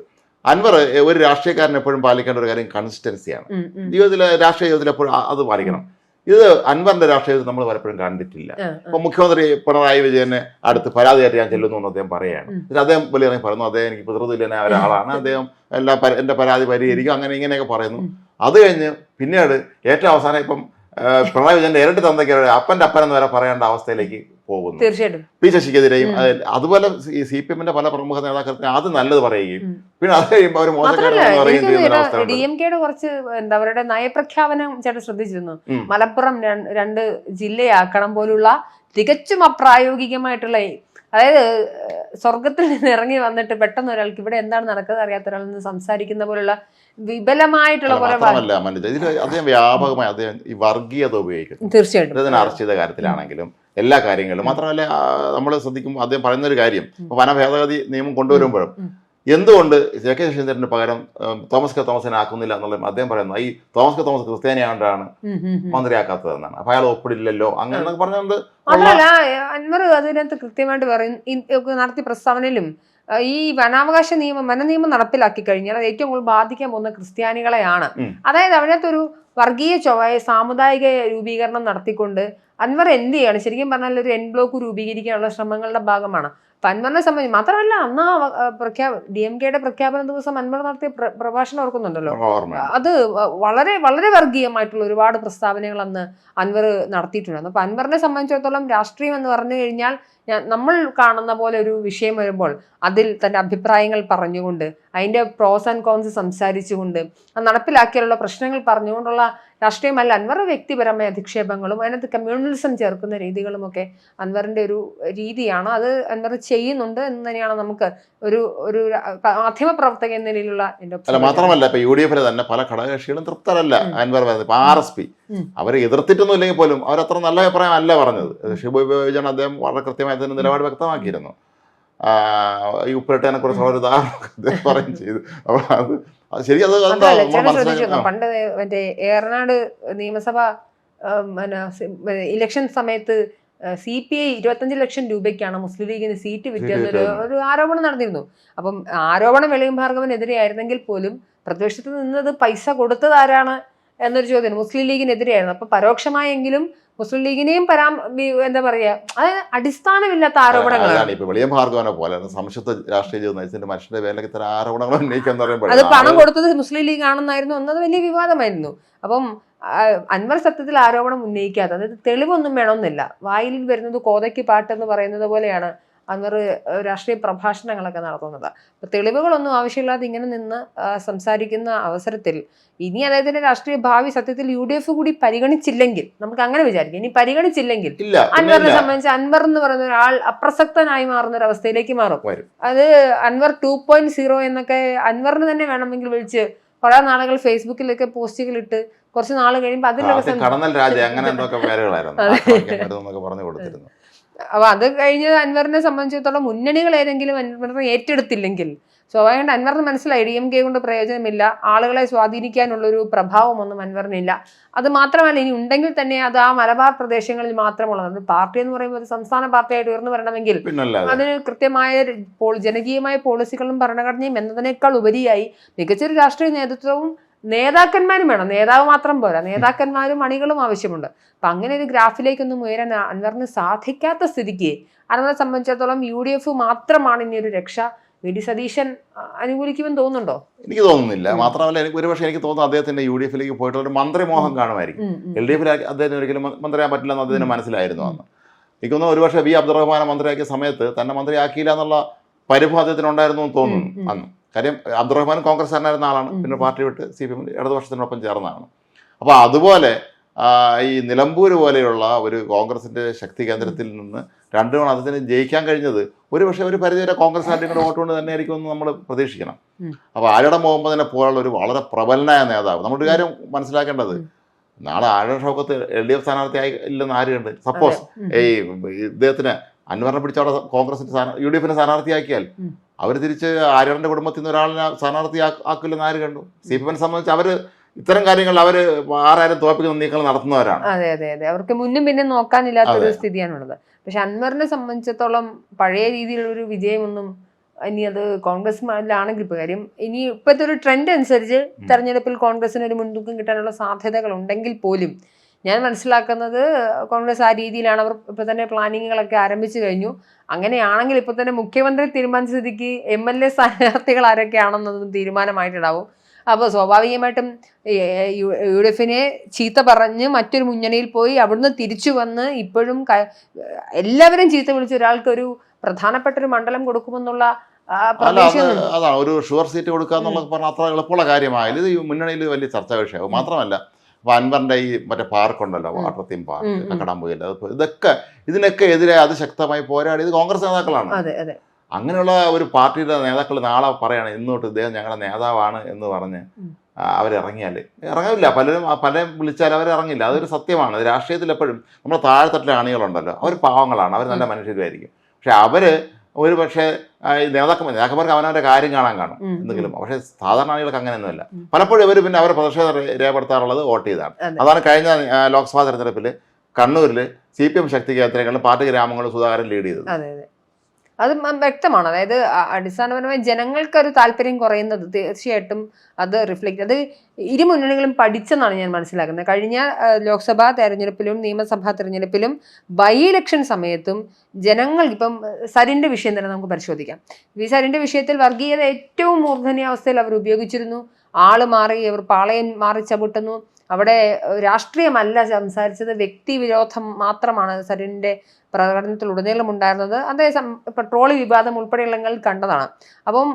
അൻവർ ഒരു രാഷ്ട്രീയക്കാരൻ എപ്പോഴും പാലിക്കേണ്ട ഒരു കാര്യം കൺസിസ്റ്റൻസിയാണ്. ജീവിതത്തിലെ രാഷ്ട്രീയ ജീവിതത്തിൽ എപ്പോഴും അത് പാലിക്കണം. ഇത് അൻവറിന്റെ രാഷ്ട്രീയത്തിൽ നമ്മൾ പലപ്പോഴും കണ്ടിട്ടില്ല. ഇപ്പൊ മുഖ്യമന്ത്രി പിണറായി വിജയനെ അടുത്ത് പരാതിയായിട്ട് ഞാൻ ചെല്ലുന്നു എന്ന് അദ്ദേഹം പറയുകയാണ്. എന്നിട്ട് അദ്ദേഹം വലിയ പറയുന്നു അദ്ദേഹം എനിക്ക് പിതൃതുല്യനായ ഒരാളാണ്, അദ്ദേഹം എന്റെ പരാതി പരിഹരിക്കും, അങ്ങനെ ഇങ്ങനെയൊക്കെ പറയുന്നു. അത് കഴിഞ്ഞ് പിന്നീട് ഏറ്റവും അവസാനം ഇപ്പം പിണറായി വിജയന്റെ ഇരട്ടി തന്തയ്ക്ക് അപ്പന്റെ അപ്പൻ എന്ന് വരെ പറയേണ്ട അവസ്ഥയിലേക്ക് പോകുന്നു. തീർച്ചയായിട്ടും പി ശശിക്കെതിരെയും അതുപോലെ ഈ CPM-ന്റെ പല പ്രമുഖ നേതാക്കൾക്ക് അത് നല്ലത് പറയുകയും പിന്നെ അത് കഴിയുമ്പോൾ അവർ മോശക്കാരെന്ന് പറയുകയും ചെയ്യുന്ന അവസ്ഥ. DMK-യുടെ കുറച്ച് അവരുടെ നയപ്രഖ്യാപനം ചേട്ടൻ ശ്രദ്ധിച്ചിരുന്നു. മലപ്പുറം 2 ജില്ലയാക്കണം പോലുള്ള തികച്ചും അപ്രായോഗികമായിട്ടുള്ള, അതായത് സ്വർഗത്തിൽ നിന്ന് ഇറങ്ങി വന്നിട്ട് പെട്ടെന്ന് ഒരാൾക്ക് ഇവിടെ എന്താണ് നടക്കുന്നത് അറിയാത്ത ഒരാളിൽ നിന്ന് സംസാരിക്കുന്ന പോലുള്ള വിപുലമായിട്ടുള്ള അദ്ദേഹം വ്യാപകമായി അദ്ദേഹം ഈ വർഗീയത ഉപയോഗിക്കുന്നു. തീർച്ചയായിട്ടും അറസ്റ്റ് ചെയ്ത കാര്യത്തിലാണെങ്കിലും എല്ലാ കാര്യങ്ങളിലും. മാത്രമല്ല നമ്മൾ ശ്രദ്ധിക്കുമ്പോൾ അദ്ദേഹം പറയുന്നൊരു കാര്യം, വനഭേദഗതി നിയമം കൊണ്ടുവരുമ്പോഴും എന്തുകൊണ്ട് കെ ശശീന്ദ്രന് പകരം തോമസ് കെ തോമസിനെ ആക്കുന്നില്ല എന്നുള്ളത് അദ്ദേഹം പറയുന്നത് ഈ തോമസ് കെ തോമസ് ക്രിസ്ത്യാനിയാണ്ടാണ് മന്ത്രിയാക്കാത്തതെന്നാണ്. അപ്പൊ അയാൾ ഒപ്പിടില്ലല്ലോ അങ്ങനെ പറഞ്ഞുകൊണ്ട്. മാത്രമല്ല അൻവർ അതിനകത്ത് കൃത്യമായിട്ട് പറയും നടത്തിയ പ്രസ്താവനയിലും ഈ വനാവകാശ വനനിയമം നടപ്പിലാക്കി കഴിഞ്ഞാൽ അത് ഏറ്റവും കൂടുതൽ ബാധിക്കാൻ പോകുന്ന ക്രിസ്ത്യാനികളെയാണ്. അതായത് അതിനകത്തൊരു വർഗീയ സാമുദായിക രൂപീകരണം നടത്തിക്കൊണ്ട് അൻവർ എന്ത് ചെയ്യാണ്? ശരിക്കും പറഞ്ഞാൽ ഒരു എൻ ബ്ലോക്ക് രൂപീകരിക്കാനുള്ള ശ്രമങ്ങളുടെ ഭാഗമാണ്. അപ്പൊ അൻവറിനെ സംബന്ധിച്ച് മാത്രമല്ല, അന്ന് DMK-യുടെ പ്രഖ്യാപന ദിവസം അൻവർ നടത്തിയ പ്രഭാഷണം ഓർക്കുന്നുണ്ടല്ലോ. അത് വളരെ വളരെ വർഗീയമായിട്ടുള്ള ഒരുപാട് പ്രസ്താവനകൾ അന്ന് അൻവർ നടത്തിയിട്ടുണ്ടായിരുന്നു. അപ്പൊ അൻവറിനെ സംബന്ധിച്ചിടത്തോളം രാഷ്ട്രീയം എന്ന് പറഞ്ഞു കഴിഞ്ഞാൽ നമ്മൾ കാണുന്ന പോലെ ഒരു വിഷയം വരുമ്പോൾ അതിൽ തന്റെ അഭിപ്രായങ്ങൾ പറഞ്ഞുകൊണ്ട് അതിന്റെ പ്രോസ് ആൻഡ് കോൺസ് സംസാരിച്ചുകൊണ്ട് അത് നടപ്പിലാക്കിയുള്ള പ്രശ്നങ്ങൾ പറഞ്ഞുകൊണ്ടുള്ള രാഷ്ട്രീയമല്ല. അൻവർ വ്യക്തിപരമായ അധിക്ഷേപങ്ങളും അതിനകത്ത് കമ്മ്യൂണലിസം ചേർക്കുന്ന രീതികളുമൊക്കെ അൻവറിന്റെ ഒരു രീതിയാണ്. അത് അൻവർ ചെയ്യുന്നുണ്ട് എന്ന് തന്നെയാണ് നമുക്ക് ഒരു മാധ്യമ പ്രവർത്തക എന്ന നിലയിലുള്ള മാത്രമല്ല. ഇപ്പൊ UDF തന്നെ പല ഘടകകക്ഷികളും തൃപ്തരല്ല അൻവർ പറയുന്നത്. ഇപ്പൊ RSP അവരെ എതിർത്തിട്ടൊന്നും ഇല്ലെങ്കിൽ പോലും അവരത്ര നല്ല അഭിപ്രായം അല്ല പറഞ്ഞത്. ഷിബു ബേബി അദ്ദേഹം വളരെ കൃത്യമായി അതിന്റെ നിലപാട് വ്യക്തമാക്കിയിരുന്നു. ഈ ഉപ്പിരട്ടനെ കുറിച്ചുള്ള ഒരു ഉദാഹരണം പറയും ചെയ്തു. അപ്പൊ അത് ശരി. പണ്ട് മറ്റേ ഏറനാട് നിയമസഭ ഇലക്ഷൻ സമയത്ത് CPI 25 ലക്ഷം രൂപയ്ക്കാണ് മുസ്ലിം ലീഗിന് സീറ്റ് വിറ്റെന്നൊരു ആരോപണം നടന്നിരുന്നു. അപ്പം ആരോപണം വെളിയം ഭാർഗവനെതിരെ ആയിരുന്നെങ്കിൽ പോലും പ്രതിപക്ഷത്ത് നിന്നത് പൈസ കൊടുത്തത് ആരാണ് എന്നൊരു ചോദ്യം മുസ്ലിം ലീഗിനെതിരെയായിരുന്നു. അപ്പൊ പരോക്ഷമായെങ്കിലും മുസ്ലിം ലീഗിനെയും എന്താ പറയാ, അതായത് അടിസ്ഥാനമില്ലാത്ത ആരോപണങ്ങളാണ്. ഇപ്പൊ വെളിയം ഭാർഗവനെ പോലെ സംശുദ്ധ രാഷ്ട്രീയ ജീവിതത്തിന്റെ മനുഷ്യന്റെ പേരിലൊക്കെ ഇത്തരം ആരോപണങ്ങൾ ഉന്നയിക്കാന്ന് പറയുമ്പോൾ അത് പണം കൊടുത്തത് മുസ്ലിം ലീഗ് ആണെന്നായിരുന്നു എന്നത് വലിയ വിവാദമായിരുന്നു. അപ്പം അൻവർ സത്യത്തിൽ ആരോപണം ഉന്നയിക്കാതെ, അതായത് തെളിവൊന്നും വേണമെന്നില്ല, വായിൽ വരുന്നത് കോതയ്ക്ക് പാട്ടെന്ന് പറയുന്നത് പോലെയാണ് അൻവർ രാഷ്ട്രീയ പ്രഭാഷണങ്ങളൊക്കെ നടത്തുന്നത്. അപ്പൊ തെളിവുകളൊന്നും ആവശ്യമില്ലാതെ ഇങ്ങനെ നിന്ന് സംസാരിക്കുന്ന അവസരത്തിൽ ഇനി അദ്ദേഹത്തിന്റെ രാഷ്ട്രീയ ഭാവി സത്യത്തിൽ UDF കൂടി പരിഗണിച്ചില്ലെങ്കിൽ, നമുക്ക് അങ്ങനെ വിചാരിക്കാം, ഇനി പരിഗണിച്ചില്ലെങ്കിൽ അൻവറിനെ സംബന്ധിച്ച് അൻവർ എന്ന് പറയുന്ന ഒരാൾ അപ്രസക്തനായി മാറുന്ന ഒരു അവസ്ഥയിലേക്ക് മാറും. അത് അൻവർ 2.0 എന്നൊക്കെ അൻവറിന് തന്നെ വേണമെങ്കിൽ വിളിച്ച് കുറെ നാളുകൾ ഫേസ്ബുക്കിലൊക്കെ പോസ്റ്റുകൾ ഇട്ട് കുറച്ച് നാൾ കഴിയുമ്പോൾ അതിലൊക്കെ അപ്പൊ അത് കഴിഞ്ഞ് അൻവറിനെ സംബന്ധിച്ചിടത്തോളം മുന്നണികൾ ഏതെങ്കിലും അൻവറിനെ ഏറ്റെടുത്തില്ലെങ്കിൽ സ്വാഭാവികമായിട്ട് അൻവറിന് മനസ്സിലായി DMK കൊണ്ട് പ്രയോജനമില്ല, ആളുകളെ സ്വാധീനിക്കാനുള്ളൊരു പ്രഭാവമൊന്നും അൻവറിനില്ല. അത് മാത്രമല്ല, ഇനി ഉണ്ടെങ്കിൽ തന്നെ അത് ആ മലബാർ പ്രദേശങ്ങളിൽ മാത്രമുള്ളത്. പാർട്ടി എന്ന് പറയുമ്പോൾ ഒരു സംസ്ഥാന പാർട്ടിയായിട്ട് ഉയർന്നു വരണമെങ്കിൽ അതിന് കൃത്യമായ ജനകീയമായ പോളിസികളും ഭരണഘടനയും എന്നതിനേക്കാൾ ഉപരിയായി മികച്ചൊരു രാഷ്ട്രീയ നേതൃത്വവും നേതാക്കന്മാരും വേണം. നേതാവ് മാത്രം പോരാ, നേതാക്കന്മാരും അണികളും ആവശ്യമുണ്ട്. അപ്പൊ അങ്ങനെ ഒരു ഗ്രാഫിലേക്കൊന്നും ഉയരാൻ അൻവറിന് സാധിക്കാത്ത സ്ഥിതിക്ക് അൻവറെ സംബന്ധിച്ചിടത്തോളം UDF മാത്രമാണ് ഇനി ഒരു രക്ഷ. VD സതീശൻ അനുകൂലിക്കുമെന്ന് തോന്നുന്നുണ്ടോ? എനിക്ക് തോന്നുന്നില്ല. മാത്രമല്ല, ഒരുപക്ഷെ എനിക്ക് തോന്നുന്നു അദ്ദേഹത്തിന്റെ UDF-ലേക്ക് പോയിട്ടുള്ള ഒരു മന്ത്രിമോഹം കാണുമായിരിക്കും. LDF അദ്ദേഹത്തിന് ഒരിക്കലും മന്ത്രിയാൻ പറ്റില്ലെന്ന് അദ്ദേഹത്തിന് മനസ്സിലായിരുന്നു അന്ന്. എനിക്ക് തോന്നുന്നു ഒരുപക്ഷെ V അബ്ദുറഹ്മാനെ മന്ത്രിയാക്കിയ സമയത്ത് തന്നെ മന്ത്രിയാക്കിയില്ല എന്നുള്ള പരിഭവം അദ്ദേഹത്തിന് ഉണ്ടായിരുന്നു എന്ന് തോന്നുന്നു അന്ന്. കാര്യം അബ്ദുറഹ്മാൻ കോൺഗ്രസ്സുകാരനായിരുന്ന ആളാണ്, പിന്നെ പാർട്ടി വിട്ട് CPM ഇടതുപക്ഷത്തിനൊപ്പം ചേർന്നതാണ്. അപ്പോൾ അതുപോലെ ഈ നിലമ്പൂർ പോലെയുള്ള ഒരു കോൺഗ്രസിന്റെ ശക്തി കേന്ദ്രത്തിൽ നിന്ന് 2 തവണ അതിന് ജയിക്കാൻ കഴിഞ്ഞത് ഒരുപക്ഷെ ഒരു പരിധിവരെ കോൺഗ്രസ് പാർട്ടിയുടെ വോട്ട് കൊണ്ട് തന്നെ ആയിരിക്കും എന്ന് നമ്മൾ പ്രതീക്ഷിക്കണം. അപ്പോൾ ആര്യടം മുഹമ്മദിനെ പോലുള്ള ഒരു വളരെ പ്രബലനായ നേതാവ്, നമ്മളൊരു കാര്യം മനസ്സിലാക്കേണ്ടത്, നാളെ ആര്യടം ഷൗക്കത്ത് LDF സ്ഥാനാർത്ഥിയായി ഇല്ലെന്ന് ആരുണ്ട്? സപ്പോസ് ഇദ്ദേഹത്തിന് അൻവറിനെ പിടിച്ച അവിടെ കോൺഗ്രസിന്റെ UDF-നെ സ്ഥാനാർത്ഥിയാക്കിയാൽ അവർ തിരിച്ച് ആര്യടന്റെ കുടുംബത്തിൽ നിന്ന് ഒരാളിനെ സ്ഥാനാർത്ഥിയാക്കില്ലെന്ന് ആര് കണ്ടു? CPM-നെ സംബന്ധിച്ച് അവർ ഇത്തരം കാര്യങ്ങൾ അവര് ആരാരും തോൽപ്പിക്കുന്ന നീക്കങ്ങൾ നടത്തുന്നവരാണ്. അതെ അതെ അതെ, അവർക്ക് മുന്നും പിന്നെ നോക്കാനില്ലാത്തൊരു സ്ഥിതിയാണുള്ളത്. പക്ഷെ അൻവറിനെ സംബന്ധിച്ചിടത്തോളം പഴയ രീതിയിലൊരു വിജയമൊന്നും ഇനി അത് കോൺഗ്രസിലാണെങ്കിൽ ഇപ്പോൾ, കാര്യം ഇനി ഇപ്പോഴത്തെ ഒരു ട്രെൻഡ് അനുസരിച്ച് തെരഞ്ഞെടുപ്പിൽ കോൺഗ്രസിന് ഒരു മുൻതൂക്കം കിട്ടാനുള്ള സാധ്യതകൾ ഉണ്ടെങ്കിൽ പോലും ഞാൻ മനസ്സിലാക്കുന്നത് കോൺഗ്രസ് ആ രീതിയിലാണ്. അവർ ഇപ്പൊ തന്നെ പ്ലാനിങ്ങുകളൊക്കെ ആരംഭിച്ചു കഴിഞ്ഞു. അങ്ങനെയാണെങ്കിൽ ഇപ്പൊ തന്നെ മുഖ്യമന്ത്രി തീരുമാനിച്ച സ്ഥിതിക്ക് MLA സ്ഥാനാർത്ഥികൾ ആരൊക്കെയാണെന്നതും തീരുമാനമായിട്ടുണ്ടാവും. അപ്പോൾ സ്വാഭാവികമായിട്ടും UDF-നെ ചീത്ത പറഞ്ഞ് മറ്റൊരു മുന്നണിയിൽ പോയി അവിടുന്ന് തിരിച്ചു വന്ന് ഇപ്പോഴും എല്ലാവരും ചീത്ത വിളിച്ച ഒരാൾക്ക് ഒരു പ്രധാനപ്പെട്ട ഒരു മണ്ഡലം കൊടുക്കുമെന്നുള്ള അതാണ് ഒരു ഷുവർ സീറ്റ് കൊടുക്കുക എന്നുള്ളത് പറഞ്ഞാൽ അത്ര എളുപ്പമുള്ള കാര്യമായാലും ഇത് മുന്നണിയിൽ വലിയ ചർച്ചാ വിഷയമാകും. മാത്രമല്ല അപ്പോൾ അൻവറിന്റെ ഈ മറ്റേ പാർക്കുണ്ടല്ലോ, വാട്ടർ തീം പാർക്ക്, കക്കടാമ്പുകയില്ല, ഇതിനൊക്കെ എതിരെ അതിശക്തമായി പോരാടിയത് കോൺഗ്രസ് നേതാക്കളാണ്. അങ്ങനെയുള്ള ഒരു പാർട്ടിയുടെ നേതാക്കൾ നാളെ പറയാണ് ഇന്നോട്ട് ഇദ്ദേഹം ഞങ്ങളുടെ നേതാവാണ് എന്ന് പറഞ്ഞ് അവരിറങ്ങിയാൽ ഇറങ്ങില്ല. പലരും വിളിച്ചാൽ അവരിറങ്ങില്ല. അതൊരു സത്യമാണ്. രാഷ്ട്രീയത്തിൽ എപ്പോഴും നമ്മുടെ താഴെത്തട്ടിലെ അണികളുണ്ടല്ലോ, അവർ പാവങ്ങളാണ്, അവർ നല്ല മനുഷ്യരുമായിരിക്കും. പക്ഷെ അവർ ഒരു പക്ഷേ നേതാക്കന്മാർക്ക് അവനവൻ്റെ കാര്യം കാണാൻ കാണും എന്തെങ്കിലും. പക്ഷേ സാധാരണ ആളുകൾക്ക് അങ്ങനെയൊന്നുമില്ല. പലപ്പോഴും ഇവർ പിന്നെ അവരെ പ്രതിഷേധം രേഖപ്പെടുത്താറുള്ളത് വോട്ട് ചെയ്താണ്. അതാണ് കഴിഞ്ഞ ലോക്സഭാ തെരഞ്ഞെടുപ്പിൽ കണ്ണൂരിൽ CPM ശക്തി കേന്ദ്രങ്ങളിലും പാർട്ടി ഗ്രാമങ്ങളിലും സുധാകരൻ ലീഡ് ചെയ്തത്. അത് വ്യക്തമാണ്. അതായത് അടിസ്ഥാനപരമായി ജനങ്ങൾക്കൊരു താല്പര്യം കുറയുന്നത് തീർച്ചയായിട്ടും അത് റിഫ്ലക്ട്, അത് ഇരു മുന്നണികളും പഠിച്ചെന്നാണ് ഞാൻ മനസ്സിലാക്കുന്നത്. കഴിഞ്ഞ ലോക്സഭാ തെരഞ്ഞെടുപ്പിലും നിയമസഭാ തെരഞ്ഞെടുപ്പിലും ബൈ ഇലക്ഷൻ സമയത്തും ജനങ്ങൾ ഇപ്പം സരിന്റെ വിഷയം തന്നെ നമുക്ക് പരിശോധിക്കാം. ഈ സരിന്റെ വിഷയത്തിൽ വർഗീയത ഏറ്റവും മൂർധന്യാവസ്ഥയിൽ അവർ ഉപയോഗിച്ചിരുന്നു. ആള് മാറി, അവർ പാളയം മാറി ചവിട്ടുന്നു. അവിടെ രാഷ്ട്രീയമല്ല സംസാരിച്ചത്, വ്യക്തിവിരോധം മാത്രമാണ് സരിന്റെ പ്രകടനത്തിൽ ഉടനീളം ഉണ്ടായിരുന്നത്. അതേസമയം പെട്രോൾ വിവാദം ഉൾപ്പെടെയുള്ളങ്ങൾ കണ്ടതാണ്. അപ്പം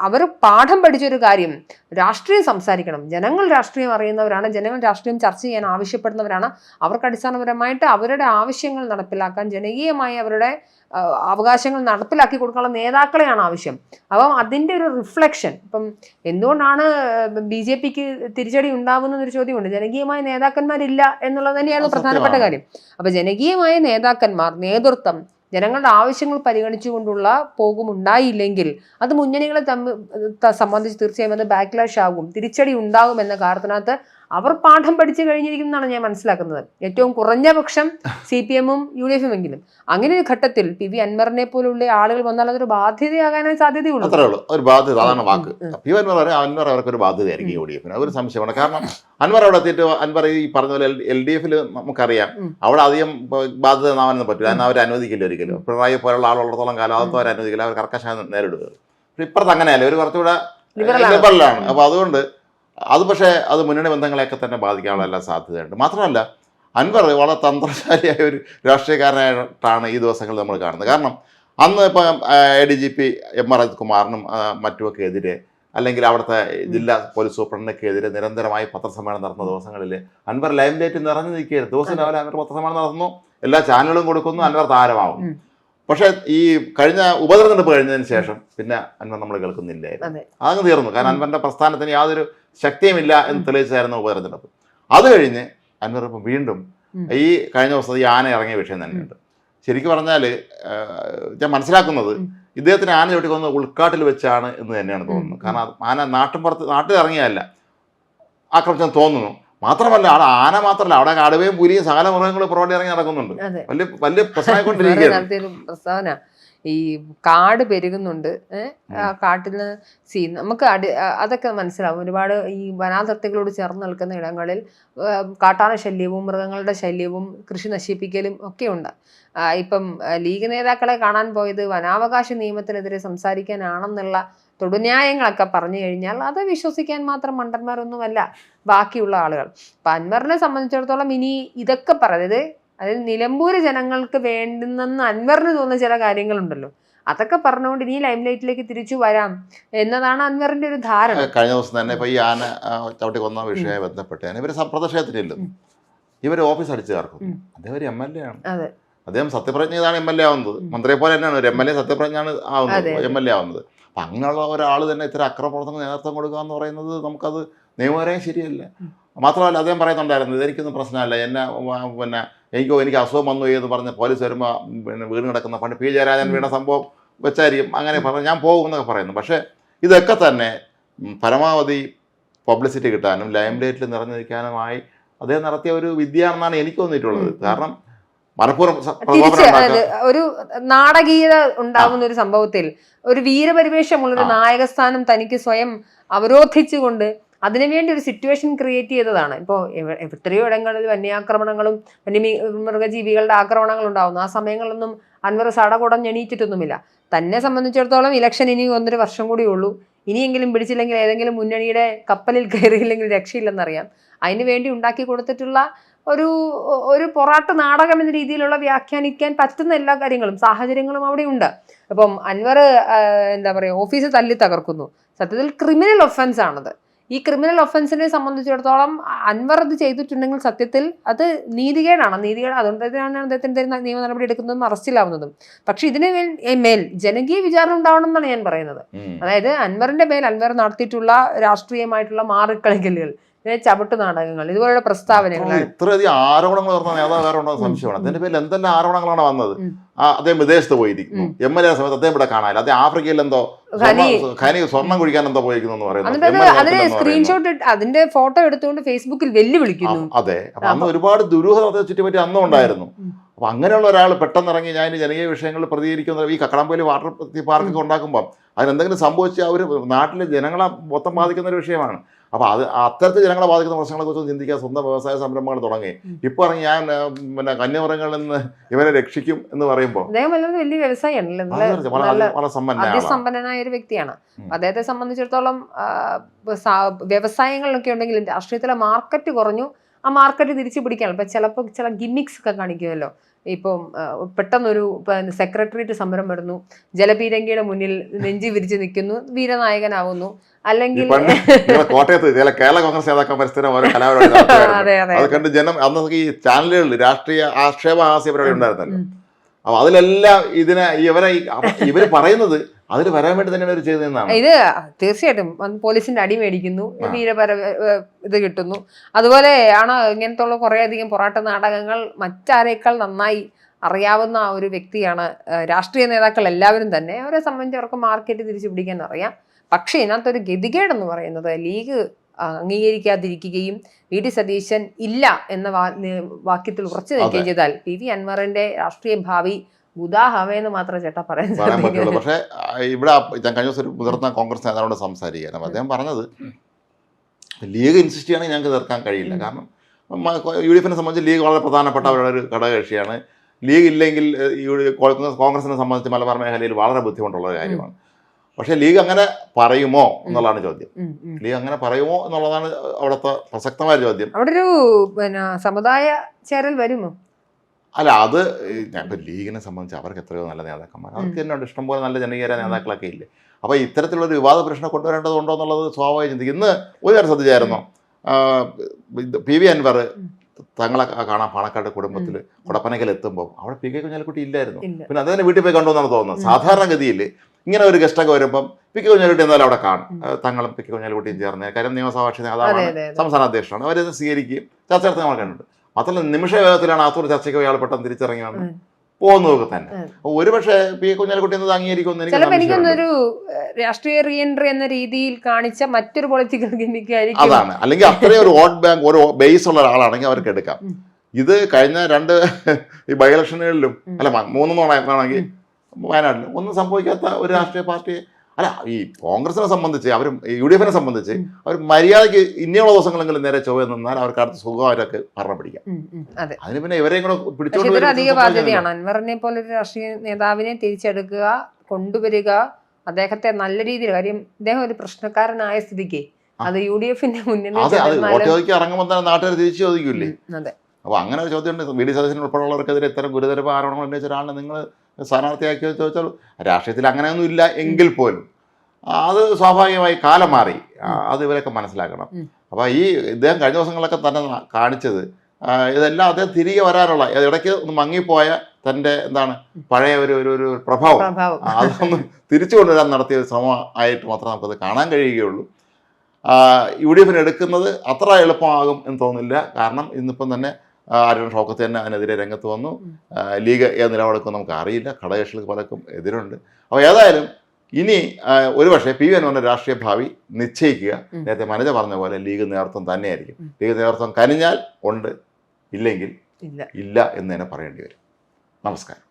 അവർ പാഠം പഠിച്ചൊരു കാര്യം, രാഷ്ട്രീയം സംസാരിക്കണം. ജനങ്ങൾ രാഷ്ട്രീയം അറിയുന്നവരാണ്, ജനങ്ങൾ രാഷ്ട്രീയം ചർച്ച ചെയ്യാൻ ആവശ്യപ്പെടുന്നവരാണ്. അവർക്ക് അടിസ്ഥാനപരമായിട്ട് അവരുടെ ആവശ്യങ്ങൾ നടപ്പിലാക്കാൻ, ജനകീയമായി അവരുടെ അവകാശങ്ങൾ നടപ്പിലാക്കി കൊടുക്കാനുള്ള നേതാക്കളെയാണ് ആവശ്യം. അപ്പം അതിൻ്റെ ഒരു റിഫ്ലക്ഷൻ, ഇപ്പം എന്തുകൊണ്ടാണ് BJPക്ക് തിരിച്ചടി ഉണ്ടാവുന്നൊരു ചോദ്യമുണ്ട്. ജനകീയമായ നേതാക്കന്മാരില്ല എന്നുള്ളത് തന്നെയാണ് പ്രധാനപ്പെട്ട കാര്യം. അപ്പൊ ജനകീയമായ നേതാക്കന്മാർ, നേതൃത്വം ജനങ്ങളുടെ ആവശ്യങ്ങൾ പരിഗണിച്ചുകൊണ്ടുള്ള പോകുമുണ്ടായില്ലെങ്കിൽ അത് മുന്നണികളെ സംബന്ധിച്ച് തീർച്ചയായും അത് ബാക്ക്ലാഷ് ആകും, തിരിച്ചടി ഉണ്ടാകും എന്ന കാരണത്തിനകത്ത് അവർ പാഠം പഠിച്ചു കഴിഞ്ഞിരിക്കുന്നതാണ് ഞാൻ മനസ്സിലാക്കുന്നത്. ഏറ്റവും കുറഞ്ഞ പക്ഷം CPM-ഉം UDF-ഉം എങ്കിലും. അങ്ങനെ ഒരു ഘട്ടത്തിൽ PV അൻവറിനെ പോലുള്ള ആളുകൾ വന്നാൽ അതൊരു ബാധ്യതയാകാനേ സാധ്യതയുള്ളൂ. അത്രേ ഉള്ളൂ, ഒരു ബാധ്യത. അതാണ് വാക്ക്. PV അൻവർ അവർക്കൊരു ബാധ്യതയായിരിക്കും UDF-ന്, അതൊരു സംശയമാണ്. കാരണം അൻവർ അവിടെ എത്തിയിട്ട് അൻവർ ഈ പറഞ്ഞ പോലെ LDF-ൽ നമുക്കറിയാം അവിടെ അധികം ബാധ്യത നാവാനൊന്നും പറ്റില്ല. എന്നാൽ അവർ അനുവദിക്കില്ല ഒരിക്കലും. പിണറായി പോലുള്ള ആളുള്ളിടത്തോളം കാലം അതൊന്നും അവർ അനുവദിക്കില്ല, അവർ കർക്കശമായി നേരിടുക. ഇപ്പുറത്ത് അങ്ങനെയല്ലേ, ഒരു കുറച്ചുകൂടെ ലിബറലാണ്. അപ്പോൾ അതുകൊണ്ട് അത് പക്ഷേ അത് മുന്നണി ബന്ധങ്ങളെയൊക്കെ തന്നെ ബാധിക്കാനുള്ള എല്ലാ സാധ്യതയുണ്ട്. മാത്രമല്ല അൻവർ വളരെ തന്ത്രശാലിയായ ഒരു രാഷ്ട്രീയക്കാരനായിട്ടാണ് ഈ ദിവസങ്ങളിൽ നമ്മൾ കാണുന്നത്. കാരണം അന്ന് ഇപ്പം ADGP MR അജിത് കുമാറിനും മറ്റുമൊക്കെ എതിരെ, അല്ലെങ്കിൽ അവിടുത്തെ ജില്ലാ പോലീസ് സൂപ്രണ്ടിനെതിരെ നിരന്തരമായി പത്രസമ്മേളനം നടന്ന ദിവസങ്ങളിൽ അൻവർ ലൈം ലൈറ്റ് നിറഞ്ഞു നിൽക്കുകയായിരുന്നു. ദിവസം രാവിലെ അൻവർ പത്രസമ്മേളനം നടന്നു, എല്ലാ ചാനലുകളും കൊടുക്കുന്നു, അൻവർ താരമാവുന്നു. പക്ഷേ ഈ കഴിഞ്ഞ ഉപതെരഞ്ഞെടുപ്പ് കഴിഞ്ഞതിന് ശേഷം പിന്നെ അൻവർ നമ്മൾ കേൾക്കുന്നില്ലായിരുന്നു. അതങ്ങ് തീർന്നു. കാരണം അൻവറിന്റെ പ്രസ്ഥാനത്തിന് യാതൊരു ശക്തിയുമില്ല എന്ന് തെളിയിച്ചായിരുന്നു ഉപതെരഞ്ഞെടുപ്പ്. അത് കഴിഞ്ഞ് അൻവർ ഇപ്പം വീണ്ടും ഈ കഴിഞ്ഞ ദിവസം ഈ ആന ഇറങ്ങിയ വിഷയം തന്നെയുണ്ട്. ശരിക്കും പറഞ്ഞാൽ ഞാൻ മനസ്സിലാക്കുന്നത് ഇദ്ദേഹത്തിന് ആന ചവിട്ടിക്കൊന്നത് ഉൾക്കാട്ടിൽ വെച്ചാണ് എന്ന് തന്നെയാണ് തോന്നുന്നത്. കാരണം ആന നാട്ടിൽ ഇറങ്ങിയല്ല ആക്രമിച്ചെന്ന് തോന്നുന്നു. മാത്രമല്ല അവിടെ ആന മാത്രമല്ല, അവിടെ കടുവയും പുലിയും സകല മൃഗങ്ങളും പുറകെ ഇറങ്ങി നടക്കുന്നുണ്ട്. വലിയ പ്രസ്താവന. ഈ കാട് പെരുകുന്നുണ്ട്, കാട്ടിൽ നമുക്ക് അതൊക്കെ മനസ്സിലാവും. ഒരുപാട് ഈ വനാതിർത്തികളോട് ചേർന്ന് നിൽക്കുന്ന ഇടങ്ങളിൽ കാട്ടാന ശല്യവും മൃഗങ്ങളുടെ ശല്യവും കൃഷി നശിപ്പിക്കലും ഒക്കെ ഉണ്ട്. ഇപ്പം ലീഗ് നേതാക്കളെ കാണാൻ പോയത് വനാവകാശ നിയമത്തിനെതിരെ സംസാരിക്കാനാണെന്നുള്ള തൊടുന്യായങ്ങളൊക്കെ പറഞ്ഞു കഴിഞ്ഞാൽ അത് വിശ്വസിക്കാൻ മാത്രം മണ്ടന്മാരൊന്നുമല്ല ബാക്കിയുള്ള ആളുകൾ. അപ്പം അൻവറിനെ സംബന്ധിച്ചിടത്തോളം ഇനി ഇതൊക്കെ പറയുന്നത്, അതായത് നിലമ്പൂര് ജനങ്ങൾക്ക് വേണ്ടുന്നെന്ന് അൻവറിന് തോന്നുന്ന ചില കാര്യങ്ങളുണ്ടല്ലോ, അതൊക്കെ പറഞ്ഞുകൊണ്ട് ഇനി ലൈം ലൈറ്റിലേക്ക് തിരിച്ചു വരാം എന്നതാണ് അൻവറിന്റെ ഒരു ധാരണ. കഴിഞ്ഞ ദിവസം തന്നെ ഇപ്പൊ ഈ ആന ചവിട്ടി കൊന്ന വിഷയവുമായി ബന്ധപ്പെട്ട് ഇവർ പ്രതിഷേധത്തിനില്ല, ഇവർ ഓഫീസ് അടിച്ചു ചേർക്കും. അദ്ദേഹം ഒരു MLA ആണ്. അദ്ദേഹം സത്യപ്രതിജ്ഞ ചെയ്താണ് MLA ആവുന്നത്. മന്ത്രിയെ പോലെ തന്നെയാണ് ഒരു MLA സത്യപ്രതിജ്ഞയാണ് ആവുന്നത്, MLA ആവുന്നത്. അപ്പം അങ്ങനെയുള്ള ഒരാൾ തന്നെ ഇത്ര അക്രമപ്രവർത്തനം നേതൃത്വം കൊടുക്കുക എന്ന് പറയുന്നത് നമുക്കത് നിയമപരമായി ശരിയല്ല. മാത്രമല്ല അദ്ദേഹം പറയുന്നുണ്ടായിരുന്നു, ഇതെനിക്കൊന്നും പ്രശ്നമല്ല, പിന്നെ എനിക്ക് അസുഖം വന്നു എന്ന് പറഞ്ഞ് പോലീസ് വരുമ്പോൾ പിന്നെ വീണ് കിടക്കുന്ന പണ്ട് P. ജയരാജൻ വീണ സംഭവം വെച്ചായിരിക്കും അങ്ങനെ പറഞ്ഞു ഞാൻ പോകും എന്നൊക്കെ പറയുന്നു. പക്ഷേ ഇതൊക്കെ തന്നെ പരമാവധി പബ്ലിസിറ്റി കിട്ടാനും ലൈം ലൈറ്റിൽ നിറഞ്ഞു നിൽക്കാനുമായി അദ്ദേഹം നടത്തിയ ഒരു വിദ്യയാണെന്നാണ് എനിക്ക് തോന്നിയിട്ടുള്ളത്. കാരണം ഒരു നാടകീയത ഉണ്ടാകുന്ന ഒരു സംഭവത്തിൽ ഒരു വീരപരിവേഷമുള്ളൊരു നായകസ്ഥാനം തനിക്ക് സ്വയം അവരോധിച്ചുകൊണ്ട് അതിനുവേണ്ടി ഒരു സിറ്റുവേഷൻ ക്രിയേറ്റ് ചെയ്തതാണ്. ഇപ്പോൾ എത്രയോ ഇടങ്ങളിൽ വന്യാക്രമണങ്ങളും മൃഗജീവികളുടെ ആക്രമണങ്ങളും ഉണ്ടാകുന്നു. ആ സമയങ്ങളിലൊന്നും അൻവർ സടകുടഞ്ഞെണീറ്റിട്ടൊന്നുമില്ല. തന്നെ സംബന്ധിച്ചിടത്തോളം ഇലക്ഷൻ ഇനി 1.5 വർഷം കൂടി ഉള്ളൂ. ഇനിയെങ്കിലും പിടിച്ചില്ലെങ്കിൽ ഏതെങ്കിലും മുന്നണിയുടെ കപ്പലിൽ കയറിയില്ലെങ്കിൽ രക്ഷയില്ലെന്നറിയാം. അതിനു വേണ്ടി ഉണ്ടാക്കി കൊടുത്തിട്ടുള്ള ഒരു പൊറാട്ട് നാടകം എന്ന രീതിയിലുള്ള വ്യാഖ്യാനിക്കാൻ പറ്റുന്ന എല്ലാ കാര്യങ്ങളും സാഹചര്യങ്ങളും അവിടെ ഉണ്ട്. അപ്പം അൻവർ എന്താ പറയുക, ഓഫീസ് തല്ലി തകർക്കുന്നു. സത്യത്തിൽ ക്രിമിനൽ ഒഫൻസ് ആണത്. ഈ ക്രിമിനൽ ഒഫൻസിനെ സംബന്ധിച്ചിടത്തോളം അൻവർ അത് ചെയ്തിട്ടുണ്ടെങ്കിൽ സത്യത്തിൽ അത് നീതികേടാണ്. അതുകൊണ്ട് തന്നെയാണ് അദ്ദേഹത്തിന് നിയമ നടപടി എടുക്കുന്നതും അറസ്റ്റിലാവുന്നതും. പക്ഷെ ഇതിന് മേൽ ജനകീയ വിചാരണ ഉണ്ടാവണം എന്നാണ് ഞാൻ പറയുന്നത്. അതായത് അൻവറിന്റെ മേൽ അൻവർ നടത്തിയിട്ടുള്ള രാഷ്ട്രീയമായിട്ടുള്ള മാറിക്കളിക്കലുകൾ, പിന്നെ ചവിട്ടു നാടകങ്ങൾ, ഇതുപോലുള്ള പ്രസ്താവനകൾ. ഇത്രയധികം ആരോപണങ്ങൾ പറഞ്ഞ നേതാവ് വേറെ ഉണ്ടോ സംശയമാണ്. അതിന്റെ പേരിൽ എന്തെല്ലാം ആരോപണങ്ങളാണ് വന്നത്. അദ്ദേഹം വിദേശത്ത് പോയിരിക്കുന്നു, MLA സമയത്ത് അദ്ദേഹം ഇവിടെ കാണാനില്ല, അദ്ദേഹം ആഫ്രിക്കയിൽ എന്തോ ഖനി സ്വർണം കുഴിക്കാൻ എന്തോ പോയിരിക്കുന്നു എന്ന് പറയുന്നത്. സ്ക്രീൻഷോട്ട് അതിന്റെ ഫോട്ടോ എടുത്തുകൊണ്ട് ഫേസ്ബുക്കിൽ വെല്ലുവിളിക്കുന്നു. അതെ, അപ്പൊ അന്ന് ഒരുപാട് ദുരൂഹത ചുറ്റിപ്പറ്റി അന്നും ഉണ്ടായിരുന്നു. അപ്പൊ അങ്ങനെയുള്ള ഒരാൾ പെട്ടെന്ന് ഇറങ്ങി ഞാൻ ജനകീയ വിഷയങ്ങളിൽ പ്രതികരിക്കുന്ന ഈ കക്കടംപൊയിൽ വാട്ടർ പാർക്കൊക്കെ ഉണ്ടാക്കുമ്പോൾ അതിനെന്തെങ്കിലും സംഭവിച്ച അവർ നാട്ടിലെ ജനങ്ങളെ മൊത്തം ബാധിക്കുന്ന ഒരു വിഷയമാണ്. അപ്പോൾ അത് അത്തരത്തിൽ ജനങ്ങളെ ബാധിക്കുന്ന പ്രശ്നങ്ങളെ കുറിച്ച് ചിന്തിക്കാൻ സ്വന്തം വ്യവസായ സംരംഭങ്ങൾ തുടങ്ങി. ഇപ്പോൾ ഇറങ്ങി ഞാൻ പിന്നെ കന്യമൃഗങ്ങളിൽ നിന്ന് ഇവരെ രക്ഷിക്കും എന്ന് പറയുമ്പോൾ വലിയ വ്യവസായിയാണല്ലോ, അതിസമ്പന്നനായ ഒരു വ്യക്തിയാണ്. അദ്ദേഹത്തെ സംബന്ധിച്ചിടത്തോളം വ്യവസായങ്ങളിലൊക്കെ ഉണ്ടെങ്കിലും രാഷ്ട്രീയത്തിലെ മാർക്കറ്റ് കുറഞ്ഞു, ആ മാർക്കറ്റ് തിരിച്ചു പിടിക്കാനുള്ള ഇപ്പം ചിലപ്പോൾ ചില ഗിമ്മിക്സ് ഒക്കെ കാണിക്കുമല്ലോ. ഇപ്പം പെട്ടെന്നൊരു സെക്രട്ടേറിയറ്റ് സമരം വരുന്നു, ജലപീരങ്കിയുടെ മുന്നിൽ നെഞ്ചി വിരിച്ച് നിൽക്കുന്നു, വീരനായകനാവുന്നു. അല്ലെങ്കിൽ കോട്ടയത്ത് ചില കേരള കോൺഗ്രസ് നേതാക്കൾ പരിസ്ഥിരം ഓരോ കലാപരിപാടി അത് കണ്ട് ജനം അന്ന് ഈ ചാനലുകളിൽ രാഷ്ട്രീയ ആക്ഷേപഹാസ്യ പരിപാടി ഉണ്ടായിരുന്നല്ലോ. അപ്പൊ അതിലെല്ലാം ഇവര് പറയുന്നത് അതിന് വരാൻ വേണ്ടി തന്നെയാണ് അവർ ചെയ്തതെന്നാണ്. ഇത് തീർച്ചയായിട്ടും പോലീസിന്റെ അടി മേടിക്കുന്നു, ഇത് കിട്ടുന്നു. അതുപോലെ ആണ് ഇങ്ങനത്തെ ഉള്ള കുറേയധികം പൊറാട്ട നാടകങ്ങൾ മറ്റാരേക്കാൾ നന്നായി അറിയാവുന്ന ഒരു വ്യക്തിയാണ്. രാഷ്ട്രീയ നേതാക്കൾ എല്ലാവരും തന്നെ അവരെ സംബന്ധിച്ച് അവർക്ക് മാർക്കറ്റ് തിരിച്ചു പിടിക്കാൻ അറിയാം. പക്ഷേ ഇതിനകത്തൊരു ഗതികേടെന്ന് പറയുന്നത് ലീഗ് അംഗീകരിക്കാതിരിക്കുകയും വി.ഡി. സതീശൻ ഇല്ല എന്ന വാക്യത്തിൽ ഉറച്ചു നിൽക്കുകയും ചെയ്താൽ PV അൻവറിന്റെ രാഷ്ട്രീയ ഭാവി ഗുദാഹവെന്ന് മാത്രമേ ചേട്ടാ പറയാൻ പറ്റുള്ളൂ. പക്ഷേ ഇവിടെ ഞാൻ കഴിഞ്ഞ ദിവസം ഒരു മുതിർന്ന കോൺഗ്രസ് നേതാവിനോട് സംസാരിക്കാൻ അദ്ദേഹം പറഞ്ഞത് ലീഗ് ഇൻസിസ്റ്റ് ചെയ്യണമെങ്കിൽ ഞങ്ങൾക്ക് തീർക്കാൻ കഴിയില്ല. കാരണം UDF സംബന്ധിച്ച് ലീഗ് വളരെ പ്രധാനപ്പെട്ട അവരുടെ ഒരു ഘടകകക്ഷിയാണ്. ലീഗ് ഇല്ലെങ്കിൽ കോൺഗ്രസിനെ സംബന്ധിച്ച് മലബാർ മേഖലയിൽ വളരെ ബുദ്ധിമുട്ടുള്ള ഒരു കാര്യമാണ്. പക്ഷേ ലീഗ് അങ്ങനെ പറയുമോ എന്നുള്ളതാണ് ചോദ്യം. ലീഗ് അങ്ങനെ പറയുമോ എന്നുള്ളതാണ് അവിടുത്തെ പ്രസക്തമായ ചോദ്യം. അവിടെ ഒരു സമുദായ ചേരൽ വരുമോ? അല്ല, അത് ഇപ്പം ലീഗിനെ സംബന്ധിച്ച് അവർക്ക് എത്രയോ നല്ല നേതാക്കന്മാർ, അവർക്ക് തന്നെ ഉണ്ട് ഇഷ്ടംപോലെ നല്ല ജനകീയ നേതാക്കളൊക്കെ ഇല്ലേ. അപ്പോൾ ഇത്തരത്തിലുള്ളൊരു വിവാദ പ്രശ്നം കൊണ്ടുവരേണ്ടതുണ്ടോ എന്നുള്ളത് സ്വാഭാവികം ചിന്തിക്കും. ഇന്ന് ഒരു കാര്യം ശ്രദ്ധിച്ചായിരുന്നോ, PV അൻവർ തങ്ങളെ കാണാൻ പാണക്കാട് കുടുംബത്തിൽ കൊടപ്പനക്കൽ എത്തുമ്പോൾ അവിടെ PK കുഞ്ഞാലിക്കുട്ടി ഇല്ലായിരുന്നു. പിന്നെ അദ്ദേഹം വീട്ടിൽ പോയി കണ്ടു എന്നാണ് തോന്നുന്നത്. സാധാരണഗതിയിൽ ഇങ്ങനെ ഒരു ഗസ്റ്റൊക്കെ വരുമ്പം PK കുഞ്ഞാലിക്കുട്ടി എന്നാലും അവിടെ കാണും. തങ്ങളും PK കുഞ്ഞാലിക്കുട്ടിയും ചേർന്ന് കാര്യം നിയമസഭാ കക്ഷി നേതാവാണ്, സംസ്ഥാന അധ്യക്ഷനാണ്. അവരത് സ്വീകരിക്കുകയും ചർച്ച നടത്തി നമ്മൾ കണ്ടിട്ടുണ്ട്. മാത്രമല്ല നിമിഷ വേഗത്തിലാണ് ആത്തൂർ ചർച്ചയ്ക്ക് അയാൾ പെട്ടെന്ന് തിരിച്ചിറങ്ങി വന്ന് പോകുന്നതൊക്കെ തന്നെ. ഒരുപക്ഷെ PK കുഞ്ഞാലിക്കുട്ടി എന്നത് അംഗീകരിക്കുമെന്ന് എനിക്കൊന്നൊരു രാഷ്ട്രീയ റീഎൻട്രി എന്ന രീതിയിൽ കാണിച്ച മറ്റൊരു പൊളിറ്റിക്കൽ ഗിമ്മിക്കായിരിക്കും അതാണ്. അല്ലെങ്കിൽ അത്രയും ഒരു വോട്ട് ബാങ്ക് ഒരു ബേസ് ഉള്ള ഒരാളാണെങ്കിൽ അവർക്ക് എടുക്കാം. ഇത് കഴിഞ്ഞ 2 ഈ ബൈ ഇലക്ഷനുകളിലും അല്ല 3 ആണെങ്കിൽ വയനാട്ടിലും ഒന്നും സംഭവിക്കാത്ത ഒരു രാഷ്ട്രീയ പാർട്ടി അല്ല. ഈ കോൺഗ്രസിനെ സംബന്ധിച്ച് അവരും UDF സംബന്ധിച്ച് അവർ മര്യാദയ്ക്ക് ഇനിയുള്ള ദിവസങ്ങളെങ്കിലും നേരെ ചൊവ്വ നിന്നാൽ അവർക്ക് അടുത്ത് സുഖമായിട്ടൊക്കെ ഭരണം പിടിക്കാം. അതിന് പിന്നെ ഇവരെയും കൂടെ പിടിച്ചോണ്ട് അധിക ബാധ്യതയാണ്. അൻവറിനെ പോലെ ഒരു രാഷ്ട്രീയ നേതാവിനെ തിരിച്ചെടുക്കുക, കൊണ്ടുവരിക, അദ്ദേഹത്തെ നല്ല രീതിയിൽ, കാര്യം അദ്ദേഹം ഒരു പ്രശ്നക്കാരനായ സ്ഥിതിക്ക് അത് UDF മുന്നിൽ ഇറങ്ങുമ്പോൾ തന്നെ നാട്ടുകാർ തിരിച്ചു ചോദിക്കൂലേ. അപ്പോൾ അങ്ങനെ ഒരു ചോദ്യം ഉണ്ട്. വി.ഡി. സതീശൻ ഉൾപ്പെടെയുള്ളവർക്കെതിരെ ഇത്തരം ഗുരുതര ആരോപണങ്ങൾ ഉന്നയിച്ച ഒരാളിനെ നിങ്ങൾ സ്ഥാനാർത്ഥിയാക്കിയോ ചോദിച്ചാൽ രാഷ്ട്രീയത്തിൽ അങ്ങനെയൊന്നും ഇല്ല എങ്കിൽ പോലും അത് സ്വാഭാവികമായി കാലം മാറി. അത് ഇവരൊക്കെ മനസ്സിലാക്കണം. അപ്പോൾ ഈ ഇദ്ദേഹം കഴിഞ്ഞ ദിവസങ്ങളൊക്കെ തന്നെ കാണിച്ചത് ഇതെല്ലാം അദ്ദേഹം തിരികെ വരാനുള്ള ഇടയ്ക്ക് ഒന്ന് മങ്ങിപ്പോയ തൻ്റെ പഴയ ഒരു പ്രഭാവം അതൊന്ന് തിരിച്ചു കൊണ്ടുവരാൻ നടത്തിയ ഒരു ശ്രമം ആയിട്ട് മാത്രമേ നമുക്കത് കാണാൻ കഴിയുകയുള്ളൂ. UDF എടുക്കുന്നത് അത്ര എളുപ്പമാകും എന്ന് തോന്നുന്നില്ല. കാരണം ഇന്നിപ്പം തന്നെ ആര്യൻ ഷൗക്കത്ത് തന്നെ അതിനെതിരെ രംഗത്ത് വന്നു. ലീഗ് ഏത് നിലപാടെടുക്കും നമുക്ക് അറിയില്ല. ഘടകകക്ഷികൾക്ക് പലർക്കും എതിരുണ്ട്. അപ്പോൾ ഏതായാലും ഇനി ഒരുപക്ഷെ PV അൻവറിന്റെ രാഷ്ട്രീയ ഭാവി നിശ്ചയിക്കുക നേരത്തെ മനജ പറഞ്ഞ പോലെ ലീഗ് നേതൃത്വം തന്നെയായിരിക്കും. ലീഗ് നേതൃത്വം കനിഞ്ഞാൽ ഉണ്ട്, ഇല്ലെങ്കിൽ ഇല്ല എന്ന് തന്നെ പറയേണ്ടി വരും. നമസ്കാരം.